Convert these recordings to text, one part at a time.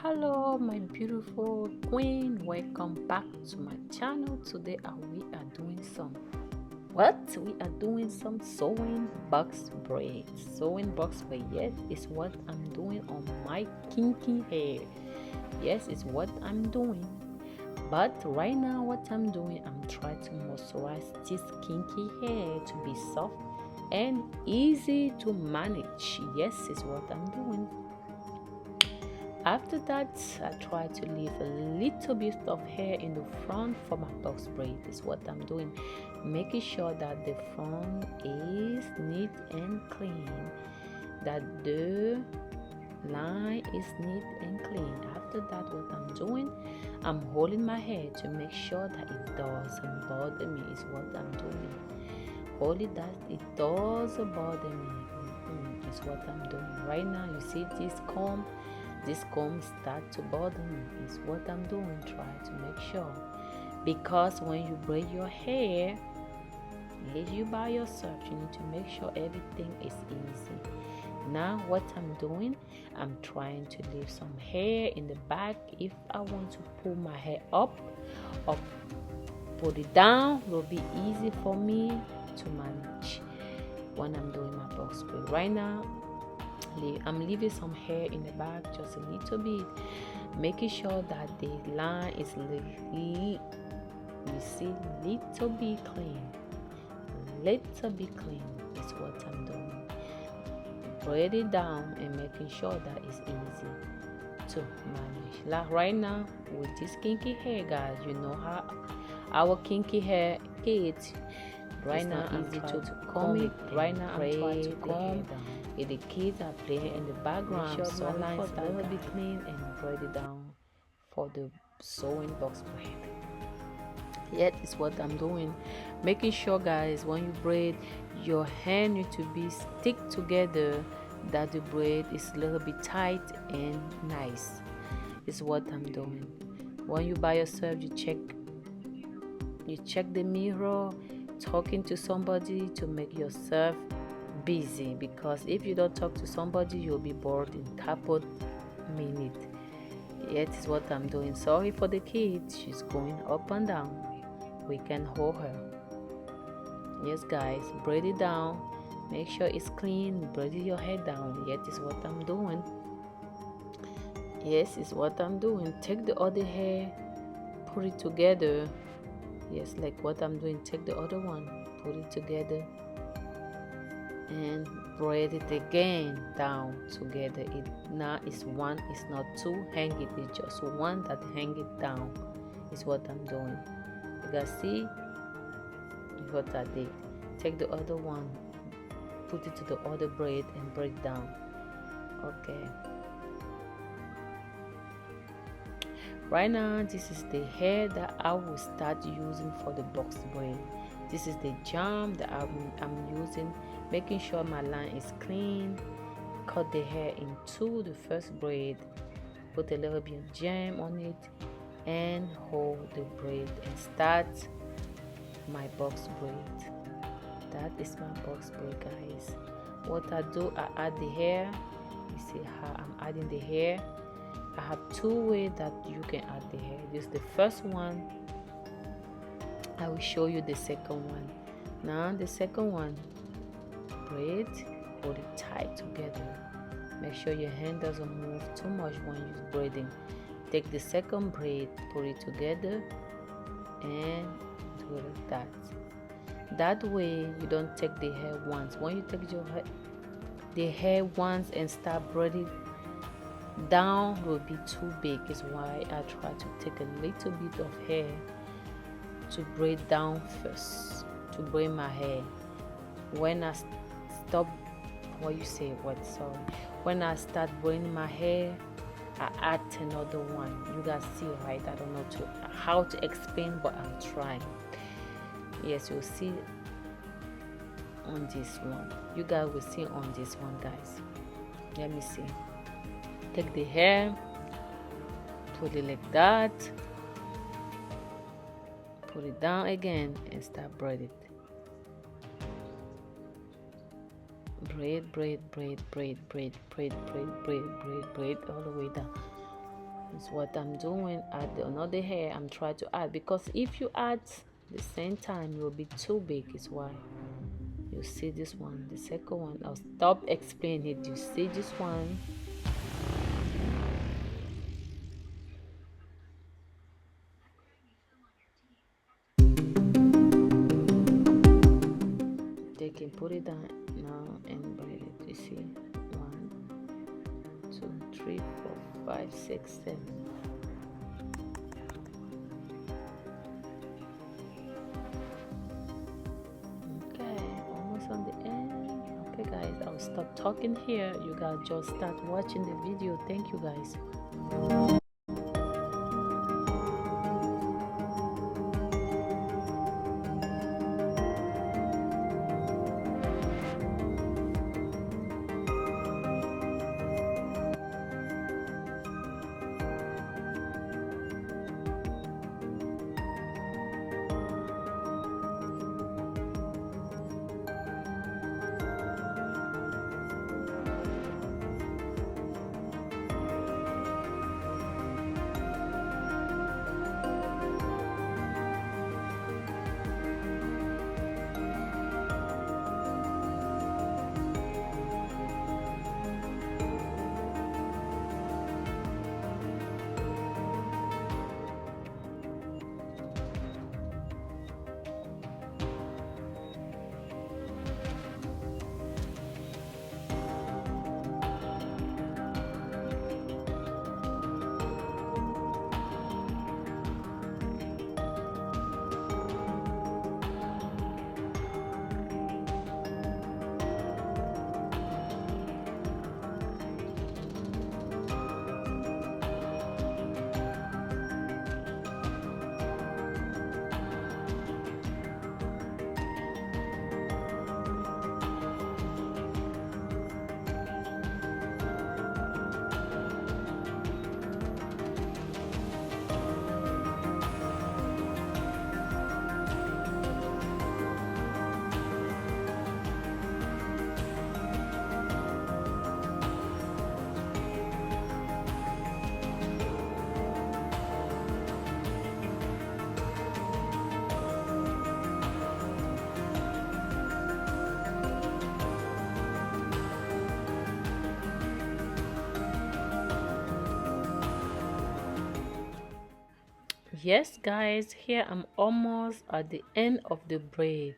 Hello my beautiful queen, welcome back to my channel. Today we are doing some sewing box braids. Sewing box braids, yes, is what I'm doing on my kinky hair. Yes, it's what I'm doing. But right now what I'm doing, I'm trying to moisturize this kinky hair to be soft and easy to manage. Yes, is what I'm doing. After that, I try to leave a little bit of hair in the front for my box braid. Is what I'm doing, making sure that the front is neat and clean, that the line is neat and clean. After that, what I'm doing, I'm holding my hair to make sure that it doesn't bother me. Is what I'm doing, holding that it doesn't bother me. Is what I'm doing right now. You see this comb start to bother me. Is what I'm doing, try to make sure, because when you braid your hair, if you by yourself, you need to make sure everything is easy. Now what I'm doing, I'm trying to leave some hair in the back. If I want to pull my hair up or put it down, it will be easy for me to manage when I'm doing my box braid. Right now I'm leaving some hair in the back, just a little bit, making sure that the line is little bit clean. Little bit clean is what I'm doing. Braid it down and making sure that it's easy to manage. Like right now with this kinky hair, guys, you know how our kinky hair is. Right now I'm trying to comb it. Right now I'm trying to comb. The kids are playing in the background, sure so my lines will be clean and braid it down for the sewing box braid. Yet is what I'm doing, making sure, guys, when you braid, your hair need to be stick together, that the braid is a little bit tight and nice. Is what I'm doing. When you by yourself, you check the mirror, talking to somebody to make yourself busy, because if you don't talk to somebody, you'll be bored in couple minutes. Yet is what I'm doing. Sorry for the kids, she's going up and down. We can hold her. Yes, guys, braid it down, make sure it's clean, braid your hair down. Yet is what I'm doing. Yes, is what I'm doing. Take the other hair, put it together. Yes, like what I'm doing. Take the other one, put it together, and braid it again down together. It now is one, it's not two. Hang it, it's just one that hang it down. Is what I'm doing. You guys see what I did. Take the other one, put it to the other braid and braid down. Okay. Right now, this is the hair that I will start using for the box braid. This is the jam that I'm using, making sure my line is clean. Cut the hair into the first braid, put a little bit of jam on it, and hold the braid and start my box braid. That is my box braid, guys. What I do, I add the hair. You see how I'm adding the hair. I have two ways that you can add the hair. This is the first one. I will show you the second one. Now the second one, braid, hold it tight together. Make sure your hand doesn't move too much when you're braiding. Take the second braid, put it together, and do it like that. That way you don't take the hair once. When you take the hair once and start braiding down, will be too big. Is why I try to take a little bit of hair to braid down first, to braid my hair. When I stop, when I start braiding my hair, I add another one. You guys see, right? I don't know how to explain, but I'm trying. Yes, you'll see on this one. You guys will see on this one, guys. Let me see. Take the hair, put it like that, put it down again, and start braiding. Braid all the way down. It's what I'm doing. At another hair I'm trying to add, because if you add the same time it will be too big. Is why you see this one, the second one. I'll stop explaining it. You see this one. They can put it down now and braid it. You see, 1, 2, 3, 4, 5, 6, 7. Okay, almost on the end. Okay guys, I'll stop talking here. You guys just start watching the video. Thank you guys. Yes guys, here I'm almost at the end of the braid.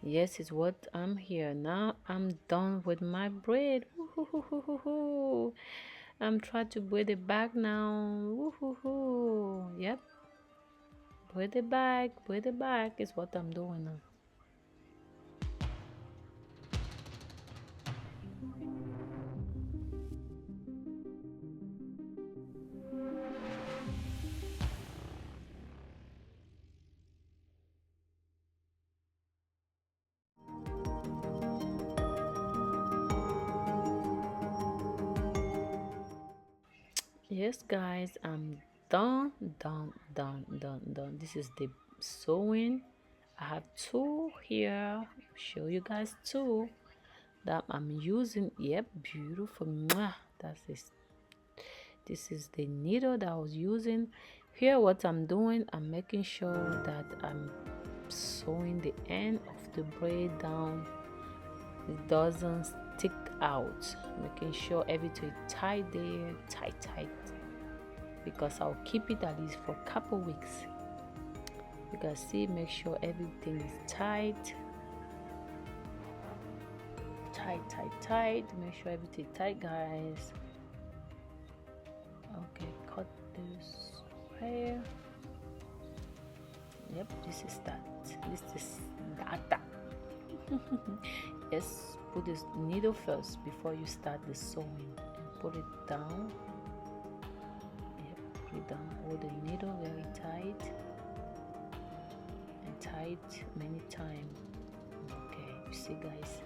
Yes, it's what I'm here now. I'm done with my braid. I'm trying to braid it back now. Yep, braid it back is what I'm doing now. Yes guys, I'm done. This is the sewing. I have two here. Show you guys two that I'm using. Yep, beautiful. Mwah. That's this. This is the needle that I was using. Here what I'm doing, I'm making sure that I'm sewing the end of the braid down. It doesn't stick out. Making sure everything tight there, tight, because I'll keep it at least for a couple weeks. You can see, make sure everything is tight. Make sure everything tight guys. Okay, cut this here. Yep, this is that. This is that. Yes, put this needle first before you start the sewing, and put it down. Yep, put it down. Hold the needle very tight and tight many times. Okay, you see guys.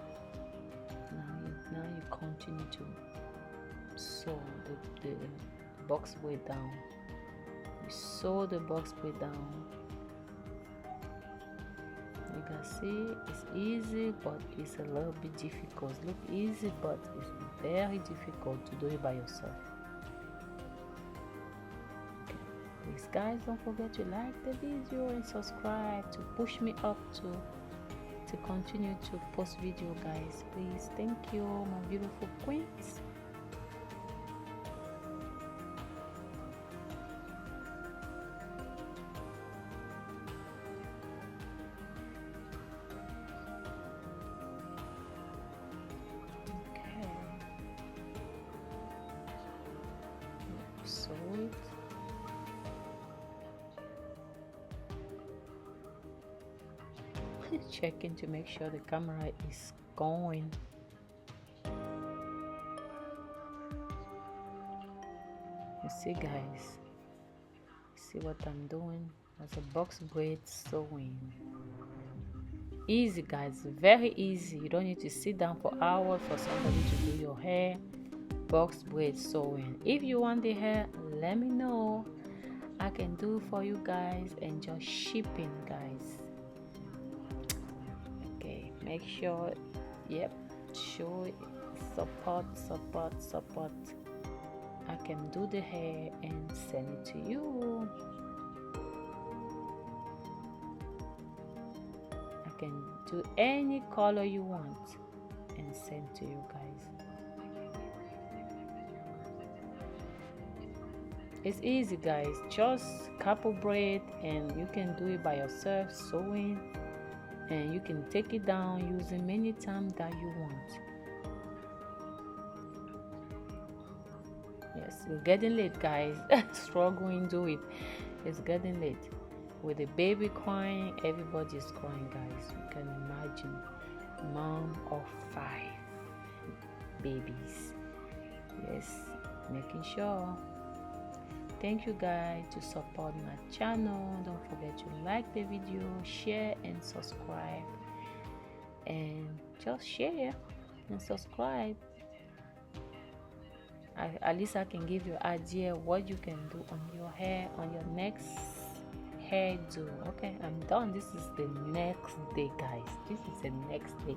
Now you continue to sew the box braid down. You sew the box braid down. You can see it's easy, but it's a little bit difficult. Look easy, but it's very difficult to do it by yourself. guys, don't forget to like the video and subscribe to push me up to continue to post video, guys. Please, thank you, my beautiful queens. So checking to make sure the camera is going. You see, guys, see what I'm doing? As a box braid sewing. Easy, guys, very easy. You don't need to sit down for hours for somebody to do your hair. Box braid sewing. If you want the hair, let me know. I can do for you guys, and just shipping, guys. Okay, make sure, yep, show it, support. I can do the hair and send it to you. I can do any color you want and send to you, guys. It's easy, guys. Just couple braid and you can do it by yourself, sewing, and you can take it down using many times that you want. Yes, it's getting late, guys. Struggling do it. It's getting late. With the baby crying, everybody's crying, guys. You can imagine, mom of 5 babies. Yes, making sure. Thank you, guys, to support my channel. Don't forget to like the video, share and subscribe, and just share and subscribe. At least I can give you an idea what you can do on your hair, on your next hairdo. Okay, I'm done. This is the next day, guys. This is the next day.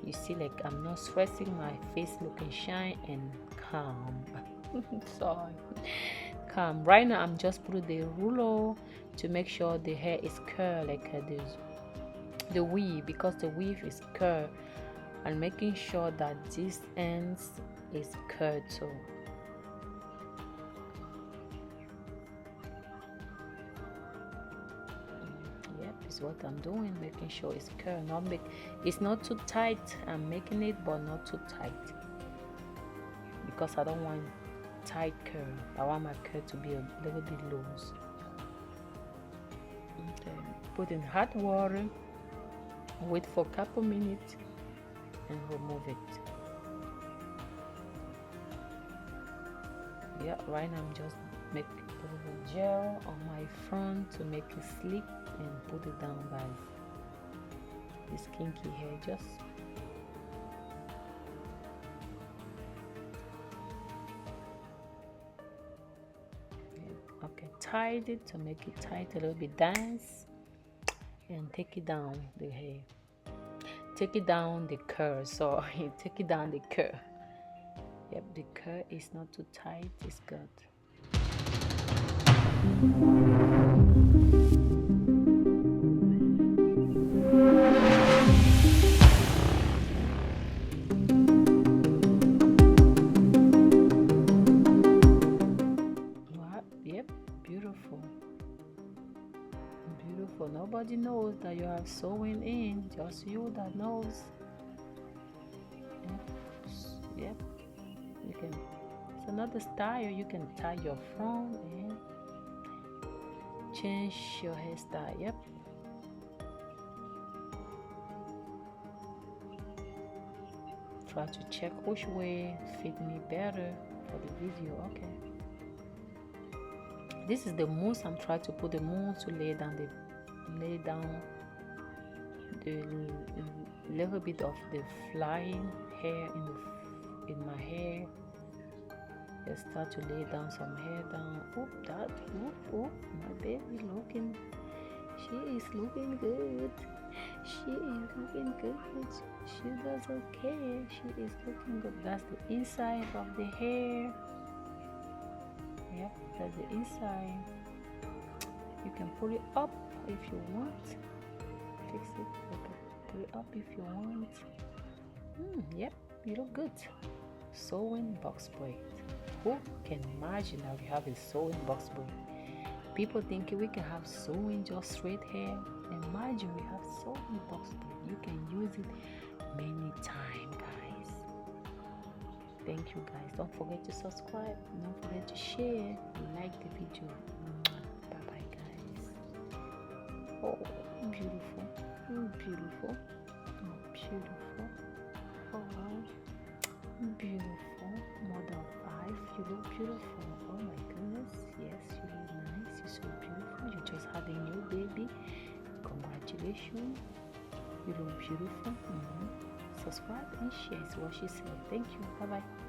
You see, like, I'm not stressing, my face looking shine and calm. Sorry, calm. Right now I'm just putting the ruler to make sure the hair is curled, like the weave, because the weave is curled, and making sure that this ends is curled too. Yep, is what I'm doing, making sure it's curled. It's not too tight. I'm making it, but not too tight, because I don't want tight curl. I want my curl to be a little bit loose. Okay, put in hot water, wait for a couple minutes, and remove it. Yeah, right now I'm just make a little gel on my front to make it sleek and put it down, guys. This kinky hair, just okay, tied it to make it tight a little bit, dance, and take it down the hair, take it down the curl. Sorry, take it down the curl. Yep, the curl is not too tight, it's good. Beautiful. Nobody knows that you have sewing in, just you that knows. Yep. You can, it's another style. You can tie your front and change your hairstyle. Yep. Try to check which way fit me better for the video. Okay. This is the mousse. I'm trying to put the mousse to lay down the little bit of the flying hair in my hair. Just start to lay down some hair down. Oop, my baby looking. She is looking good. She is looking good. She doesn't care. She is looking good. That's the inside of the hair. Yep, that's the inside. You can pull it up if you want. Fix it. Okay. Pull it up if you want. Yep, you look good. Sewing box braid. Who can imagine that we have a sewing box braid? People think we can have sewing just straight hair. Imagine we have sewing box braid. You can use it many times, guys. Thank you, guys. Don't forget to subscribe. Don't forget to share. Like the video. Bye bye, guys. Oh, beautiful. Beautiful. Beautiful. Oh, beautiful. More than 5. You look beautiful. Oh my goodness. Yes, you look nice. You're so beautiful. You just had a new baby. Congratulations. You look beautiful. Subscribe and share is what she said. Thank you. Bye bye.